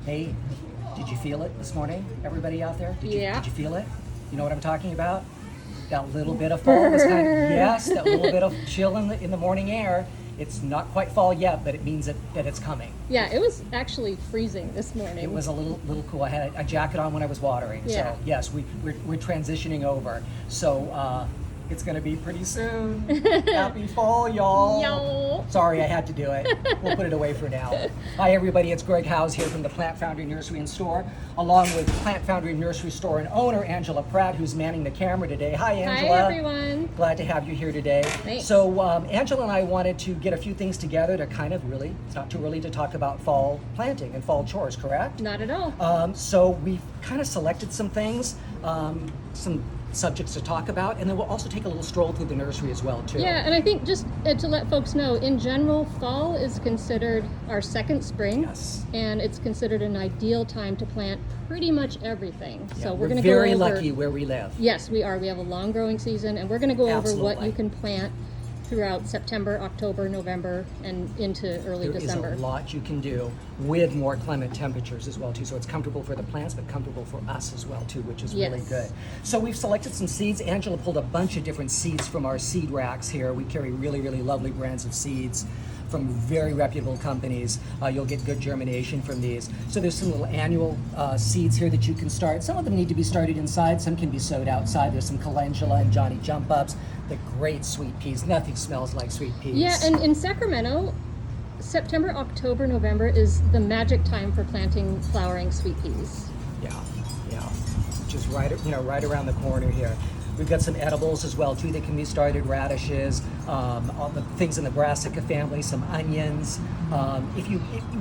Hey, did you feel it this morning? Everybody out there? Yeah. Did you feel it? You know what I'm talking about? That little bit of fall was kind of, yes, that little bit of chill in the morning air. It's not quite fall yet, but it means that it's coming. Yeah, it was actually freezing this morning. It was a little cool. I had a jacket on when I was watering. Yeah. So yes, we're transitioning over. So it's gonna be pretty soon. Happy fall, y'all. Y'all. Sorry, I had to do it. We'll put it away for now. Hi everybody, it's Greg Howes here from the Plant Foundry Nursery and Store, along with Plant Foundry Nursery Store and owner Angela Pratt, who's manning the camera today. Hi Angela. Hi everyone. Glad to have you here today. Thanks. So Angela and I wanted to get a few things together to kind of really, it's not too early to talk about fall planting and fall chores, correct? Not at all. So we've kind of selected some things, some subjects to talk about, and then we'll also take a little stroll through the nursery as well too. Yeah, and I think just to let folks know, in general, fall is considered our second spring. Yes. And it's considered an ideal time to plant pretty much everything. Yeah, So we're going to go very over, lucky where we live. Yes, we are. We have a long growing season, and we're going to go over what Absolutely. you can plant throughout September, October, November, and into early December. There is a lot you can do with more clement temperatures as well too. So it's comfortable for the plants, but comfortable for us as well too, which is really Yes. good. So we've selected some seeds. Angela pulled a bunch of different seeds from our seed racks here. We carry really, really lovely brands of seeds from very reputable companies. You'll get good germination from these. So there's some little annual seeds here that you can start. Some of them need to be started inside, some can be sowed outside. There's some calendula and Johnny Jump Ups, the great sweet peas. Nothing smells like sweet peas. Yeah, and in Sacramento, September, October, November is the magic time for planting flowering sweet peas. Yeah, which is right around the corner here. We've got some edibles as well too that can be started, radishes, all the things in the brassica family, some onions.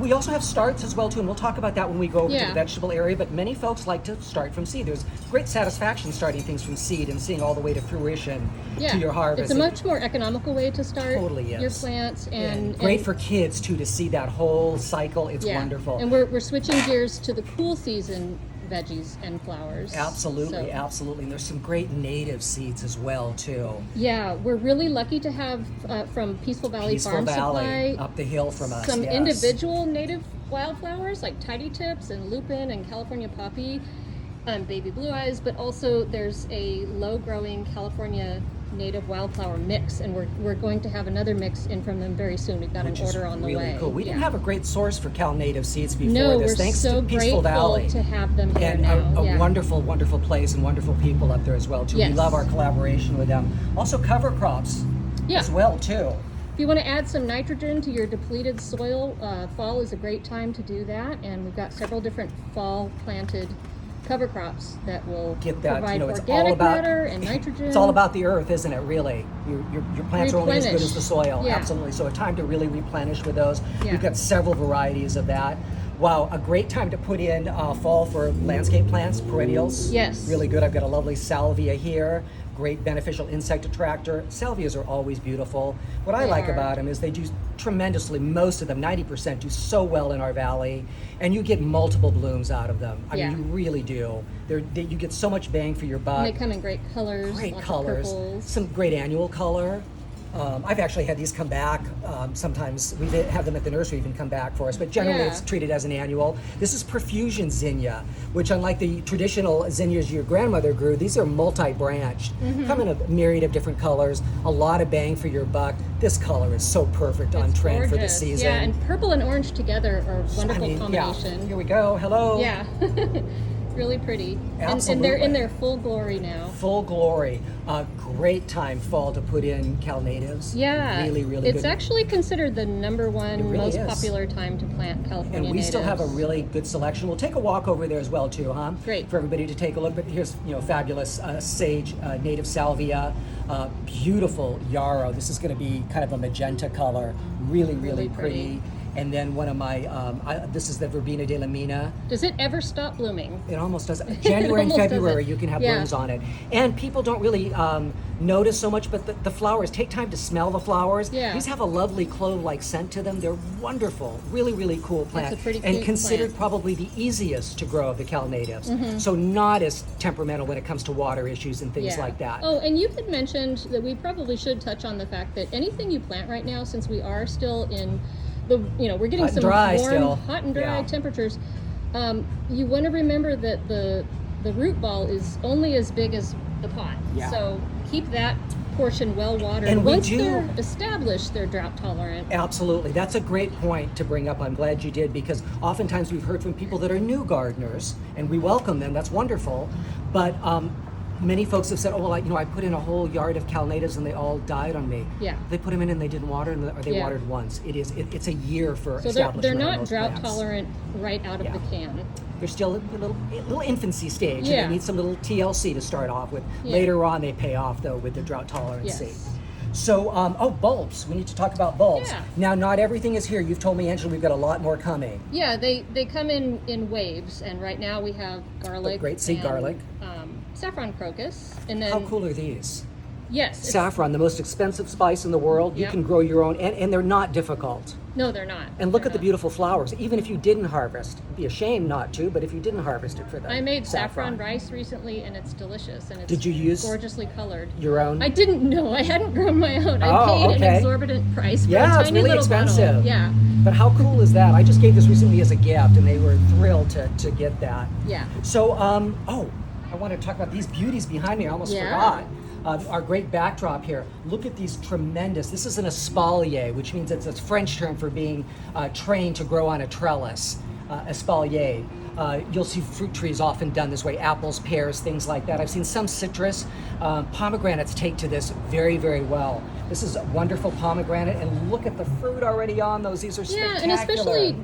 We also have starts as well too, and we'll talk about that when we go over to Yeah. the vegetable area, but many folks like to start from seed. There's great satisfaction starting things from seed and seeing all the way to fruition Yeah, to your harvest. it's a much more economical way to start Totally is. your plants, and great and- for kids too to see that whole cycle. It's yeah. wonderful. And we're switching gears to the cool season veggies and flowers. Absolutely, So, absolutely. And there's some great native seeds as well too. yeah, we're really lucky to have from Peaceful Valley Peaceful Farm Valley, Supply up the hill from us. some yes. individual native wildflowers like tidy tips and lupin and California poppy, baby blue eyes, but also there's a low growing California native wildflower mix, and we're going to have another mix in from them very soon. We've got Which an is order on the really way. cool. We Yeah. didn't have a great source for Cal native seeds before No, this. we're Thanks so to Peaceful grateful Valley. to have them here And now. a Yeah. wonderful, wonderful place and wonderful people up there as well too. Yes. We love our collaboration with them. Also cover crops Yeah. as well too. If you want to add some nitrogen to your depleted soil, fall is a great time to do that, and we've got several different fall planted cover crops that will Get that, provide it's organic all about matter and nitrogen. It's all about the earth, isn't it? Really, your plants are only as good Replenish. as the soil. Yeah. Absolutely. So a time to really replenish with those. Yeah. We've got several varieties of that. Wow, a great time to put in fall for landscape plants, perennials. Yes. Really good. I've got a lovely salvia here. Great beneficial insect attractor. Salvias are always beautiful. What I They like are. about them is they do tremendously. Most of them, 90%, do so well in our valley, and you get multiple blooms out of them. I Yeah. mean, you really do. You get so much bang for your buck. And they come in great colors, Great lots colors, of purples. some great annual color. I've actually had these come back. Sometimes we have them at the nursery even come back for us, but generally Yeah. it's treated as an annual. This is profusion zinnia, which unlike the traditional zinnias your grandmother grew, these are multi-branched, Mm-hmm. come in a myriad of different colors, a lot of bang for your buck. This color is so perfect on It's trend for the gorgeous. season. Yeah, and purple and orange together are a wonderful Yeah, combination. here we go. Hello. Yeah. Really pretty. And they're Absolutely. in their full glory now. Full glory. Great time fall to put in Cal natives. Yeah. Really, really It's good. actually considered the number one really most is. popular time to plant California And we still have a natives. really good selection. We'll take a walk over there as well too, huh? Great. For everybody to take a look. But here's fabulous sage, native salvia, beautiful yarrow. This is going to be kind of a magenta color, really, really Really pretty. And then one of my, this is the Verbena de la Mina. Does it ever stop blooming? It almost does. January and almost February, doesn't. you can have Yeah. blooms on it. And people don't really notice so much, but the flowers, take time to smell the flowers. Yeah. These have a lovely clove-like scent to them. They're wonderful. Really, really cool plant. It's a pretty and cute considered plant. probably the easiest to grow of the Cal natives. Mm-hmm. So not as temperamental when it comes to water issues and things Yeah. like that. Oh, and you had mentioned that we probably should touch on the fact that anything you plant right now, since we are still in the, we're getting Hot and some dry warm, still. hot and dry Yeah. temperatures. You want to remember that the root ball is only as big as the pot. Yeah. So keep that portion well watered. And Once they're established, they're drought tolerant. Absolutely. That's a great point to bring up. I'm glad you did, because oftentimes we've heard from people that are new gardeners, and we welcome them. That's wonderful. But many folks have said, oh, well, I put in a whole yard of calnatas and they all died on me. Yeah. They put them in and they didn't water, or they watered once. It's a year for So establishment. they're on not those drought plants. tolerant right out of the can. They're still a little infancy stage, Yeah. and they need some little TLC to start off with. Yeah. Later on, they pay off though with the drought tolerancy. Yes. So, bulbs. We need to talk about bulbs. Yeah. Now, not everything is here. You've told me, Angela, we've got a lot more coming. Yeah, they come in waves, and right now we have garlic. Great seed and, garlic. Saffron crocus, and then How cool are these? yes, Saffron, the most expensive spice in the world. You Yep. can grow your own, and they're not difficult. no, they're not. And look They're at the not. beautiful flowers. Even if you didn't harvest, it'd be a shame not to, but if you didn't harvest it for them. I made saffron rice recently, and it's delicious, and it's Did you use gorgeously colored. your own? I didn't know. I hadn't grown my own. I Oh, paid an okay. exorbitant price for Yeah, a it's tiny really little expensive. bottle. Yeah, But how cool is that? I just gave this recently as a gift, and they were thrilled to get that. yeah. So, I want to talk about these beauties behind me. I almost Yeah. forgot. Our great backdrop here. Look at these tremendous. This is an espalier, which means it's a French term for being trained to grow on a trellis. Espalier. You'll see fruit trees often done this way, apples, pears, things like that. I've seen some citrus. Pomegranates take to this very, very well. This is a wonderful pomegranate, and look at the fruit already on those. These are Yeah, spectacular. and especially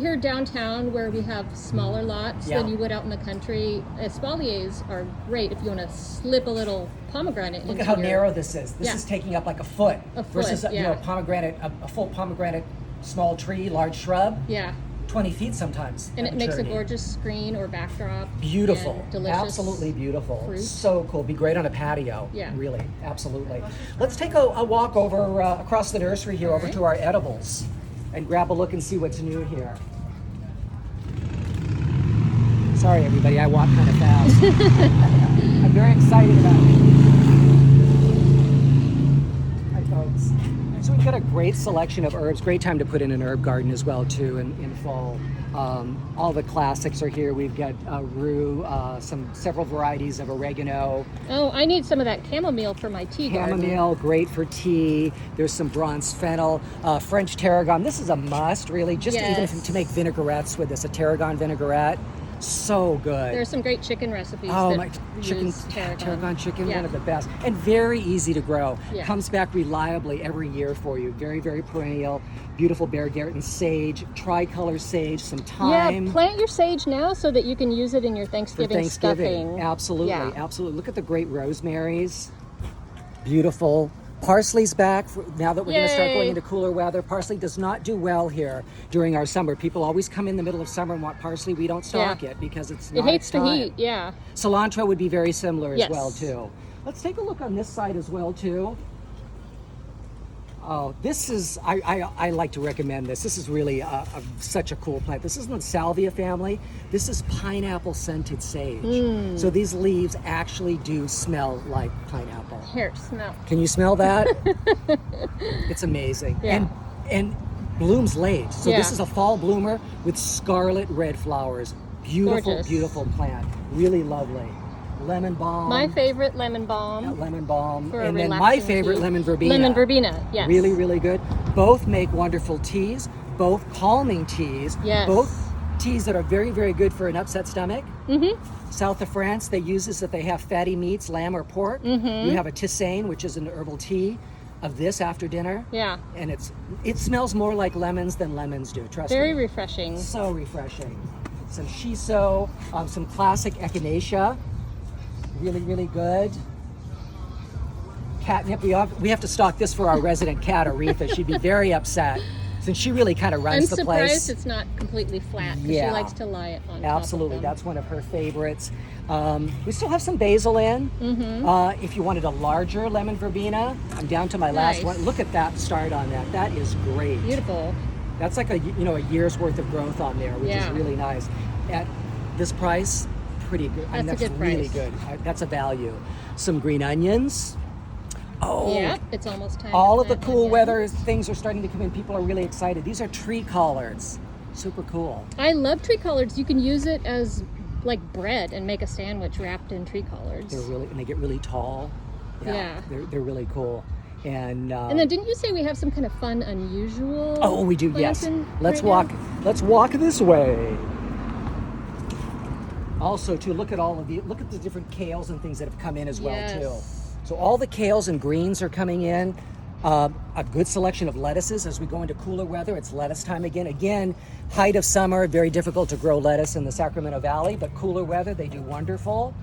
here downtown where we have smaller lots Yeah. than you would out in the country, espaliers are great if you want to slip a little pomegranate Look into at how your... narrow this is. This Yeah. is taking up like a foot. A foot, versus yeah. a pomegranate, a full pomegranate, small tree, large shrub, Yeah, 20 feet sometimes. and at it makes a maturity. gorgeous screen or backdrop. Beautiful, and delicious. absolutely beautiful. fruit. So cool. Be great on a patio. Yeah. Really, absolutely. Let's take a walk over across the nursery here, over right. to our edibles, and grab a look and see what's new here. Sorry, everybody, I walk kind of fast. I'm very excited about it. Hi, folks. So we've got a great selection of herbs. Great time to put in an herb garden as well, too, in fall. All the classics are here. We've got rue, several varieties of oregano, Oh, I need some of that chamomile for my tea garden. chamomile, great for tea. There's some bronze fennel, French tarragon. This is a must, really, just even Yes. to make vinaigrettes with this, a tarragon vinaigrette. So good. There's some great chicken recipes Oh that my chicken, use tarragon chicken, Yeah. one of the best, and very easy to grow. Yeah. Comes back reliably every year for you. Very, very perennial. Beautiful Beargarten sage, tricolor sage, some thyme. Yeah, plant your sage now so that you can use it in your for Thanksgiving, Thanksgiving. stuffing. Absolutely, Yeah. absolutely. Look at the great rosemaries. Beautiful. Parsley's back now that we're going to start going Yay. into cooler weather. Parsley does not do well here during our summer. People always come in the middle of summer and want parsley. We don't stock Yeah. it because it's It not hates its the time. heat, yeah. Cilantro would be very similar as Yes. well too. Let's take a look on this side as well too. Oh, this is, I like to recommend this. This is really such a cool plant. This isn't the salvia family. This is pineapple scented sage. Mm. So these leaves actually do smell like pineapple. Here, smell. Can you smell that? It's amazing. Yeah. And blooms late. So this Yeah. is a fall bloomer with scarlet red flowers. Beautiful, Gorgeous. beautiful plant. Really lovely. Lemon balm. My favorite lemon balm. Lemon balm. For a And then my relaxing favorite, tea. lemon verbena. Lemon verbena, yes. Really, really good. Both make wonderful teas, both calming teas. Yes. Both teas that are very, very good for an upset stomach. Mm-hmm. South of France, they use this if they have fatty meats, lamb or pork. Mm-hmm. You have a tisane, which is an herbal tea of this after dinner. Yeah. And it smells more like lemons than lemons do, trust Very me. refreshing. So refreshing. Some shiso, some classic echinacea. Really, really good. Catnip, we have to stock this for our resident cat, Aretha. She'd be very upset since she really kind of I'm runs the surprised place. it's not completely flat because Yeah. she likes to lie it on Absolutely, top of them. that's one of her favorites. We still have some basil in. Mm-hmm. If you wanted a larger lemon verbena, I'm down to my last Nice. one. Look at that start on that. That is great. Beautiful. That's like a year's worth of growth on there, which Yeah. is really nice. At this price, pretty good. I mean, That's a that's good really price. good. That's a value. Some green onions. Oh, Yeah, it's almost time. all to of the plant cool onions. weather things are starting to come in. People are really excited. These are tree collards. Super cool. I love tree collards. You can use it as like bread and make a sandwich wrapped in tree collards. And they get really tall. Yeah. They're really cool. And then didn't you say we have some kind of fun, unusual? oh, we do. Yes. planting Let's right walk. now? Let's walk this way. Also, to look at the different kales and things that have come in as well Yes. too. So all the kales and greens are coming in. A good selection of lettuces as we go into cooler weather. It's lettuce time again. Again, height of summer, very difficult to grow lettuce in the Sacramento Valley, but cooler weather, they do wonderful.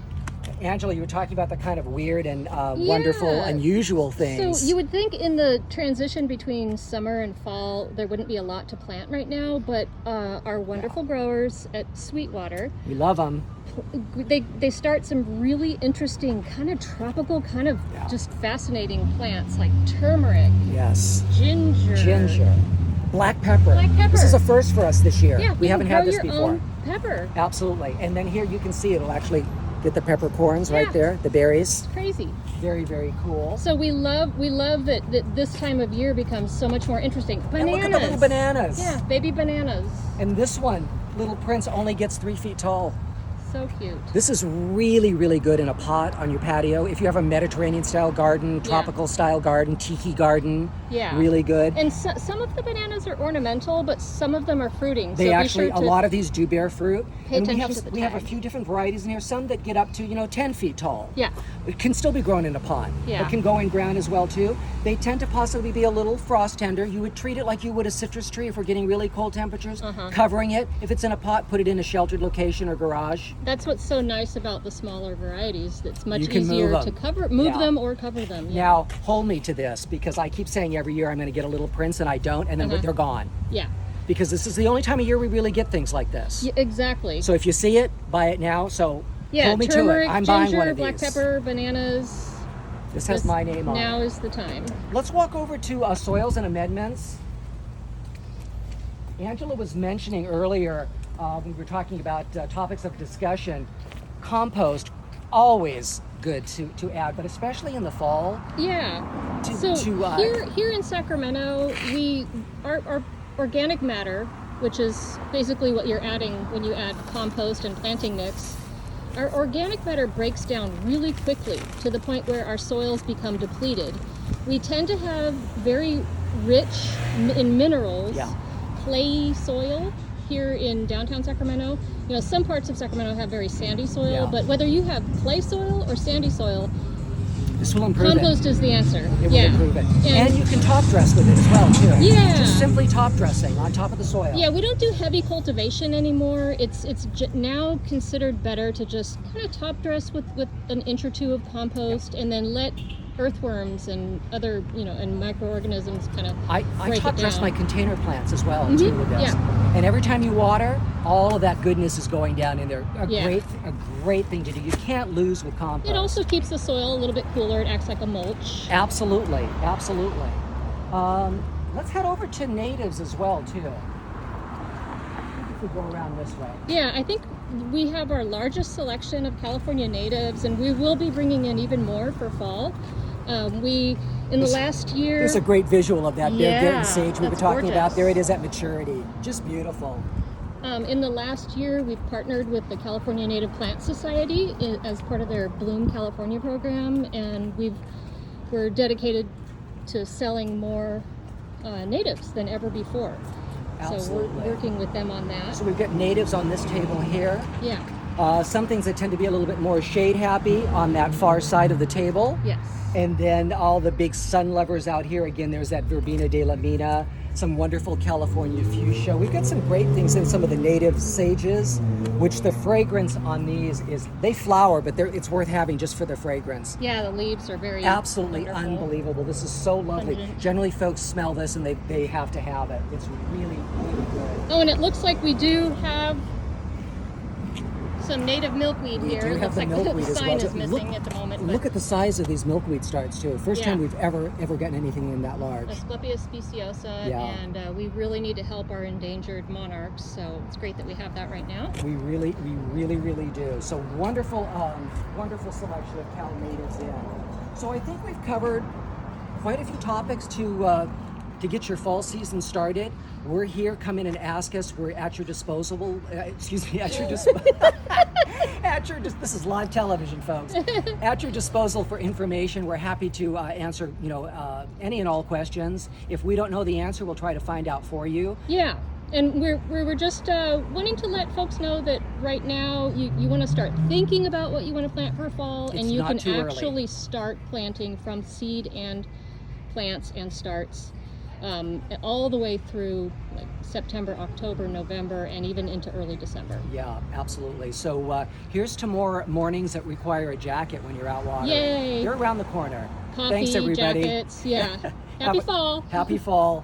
Angela, you were talking about the kind of weird and wonderful, Yeah. unusual things. So you would think in the transition between summer and fall, there wouldn't be a lot to plant right now, but our wonderful growers at Sweetwater, We love them. they start some really interesting kind of tropical, kind of just fascinating plants like turmeric, Yes. ginger. Black pepper. Black pepper. This is a first for us this year. Yeah, we you haven't can had grow this your before. own pepper. Absolutely. And then here you can see it'll actually get the peppercorns right Yeah. there, the berries. Crazy. Very, very cool. So we love that this time of year becomes so much more interesting. Bananas. And look at the little bananas. Yeah, baby bananas. And this one, Little Prince, only gets 3 feet tall. So cute. This is really, really good in a pot on your patio. If you have a Mediterranean style garden, tropical style garden, tiki garden, Yeah. really good. And some of the bananas are ornamental, but some of them are fruiting. They so actually, be sure a to lot of these do bear fruit. pay And attention to the we have a tag. few different varieties in here, some that get up to, 10 feet tall. Yeah. It can still be grown in a pot. Yeah. It can go in ground as well too. They tend to possibly be a little frost tender. You would treat it like you would a citrus tree if we're getting really cold temperatures, covering it. If it's in a pot, put it in a sheltered location or garage. That's what's so nice about the smaller varieties. It's much You can easier move to them. move Yeah. them or cover them. Yeah. Now, hold me to this because I keep saying every year I'm going to get a Little Prince and I don't, and then they're gone. Yeah. Because this is the only time of year we really get things like this. Yeah, exactly. So if you see it, buy it now. So yeah, hold me turmeric, to it. I'm ginger, buying one of black these. pepper, bananas. This has my name on it. Now is the time. Let's walk over to soils and amendments. Angela was mentioning earlier, we were talking about topics of discussion, compost, always good to add, but especially in the fall. Yeah. To- So to, here in Sacramento, our organic matter, which is basically what you're adding when you add compost and planting mix, our organic matter breaks down really quickly to the point where our soils become depleted. We tend to have very rich in minerals, clay soil here in downtown Sacramento. Some parts of Sacramento have very sandy soil, but whether you have clay soil or sandy soil, This will improve compost is the answer. it. It will improve it. And you can top dress with it as well too. Yeah. Just simply top dressing on top of the soil. Yeah, we don't do heavy cultivation anymore. It's now considered better to just kind of top dress with an inch or two of compost, and then let earthworms and other and microorganisms kind of I break top it dress down. my container plants as well too with this. Yeah. And every time you water, all of that goodness is going down in there. A great thing to do. You can't lose with compost. It also keeps the soil a little bit cooler. It acts like a mulch. Absolutely. Let's head over to natives as well too. If we go around this way. Yeah, I think we have our largest selection of California natives, and we will be bringing in even more for fall. In the last year, There's a great visual of that Yeah, Bear sage we were that's talking about. gorgeous. There it is at maturity. Just beautiful. in the last year, we've partnered with the California Native Plant Society as part of their Bloom California program, and we're dedicated to selling more natives than ever before. So Absolutely. we're working with them on that. So we've got natives on this table here. Yeah. Some things that tend to be a little bit more shade happy on that far side of the table. Yes. And then all the big sun lovers out here. Again, there's that Verbena de la Mina, some wonderful California fuchsia. We've got some great things in some of the native sages, which the fragrance on these is, they flower, but it's worth having just for the fragrance. Yeah, the leaves are very Absolutely wonderful. unbelievable. This is so lovely. Pungent. Generally, folks smell this and they have to have it. It's really, really good. Oh, and it looks like we do have some native milkweed We here. do It have looks the like milkweed the as sign well. is missing at the moment. Look at the size of these milkweed starts too. First time Yeah. we've ever gotten anything in that large. Asclepias speciosa, Yeah. and we really need to help our endangered monarchs. So it's great that we have that right now. We really do. So wonderful, wonderful selection of Cal natives in. So I think we've covered quite a few topics to to get your fall season started, we're here. Come in and ask us. We're at your disposal. At your disposal. This is live television, folks. At your disposal for information. We're happy to answer, any and all questions. If we don't know the answer, we'll try to find out for you. Yeah. And we're just wanting to let folks know that right now you want to start thinking about what you want to plant for fall, It's and you not can too early. actually start planting from seed and plants and starts all the way through like September, October, November, and even into early December. Yeah, absolutely. So here's to more mornings that require a jacket when you're out watering. Yay! You're around the corner. Coffee, Thanks, everybody. jackets, yeah. Have Happy a- fall. Happy fall.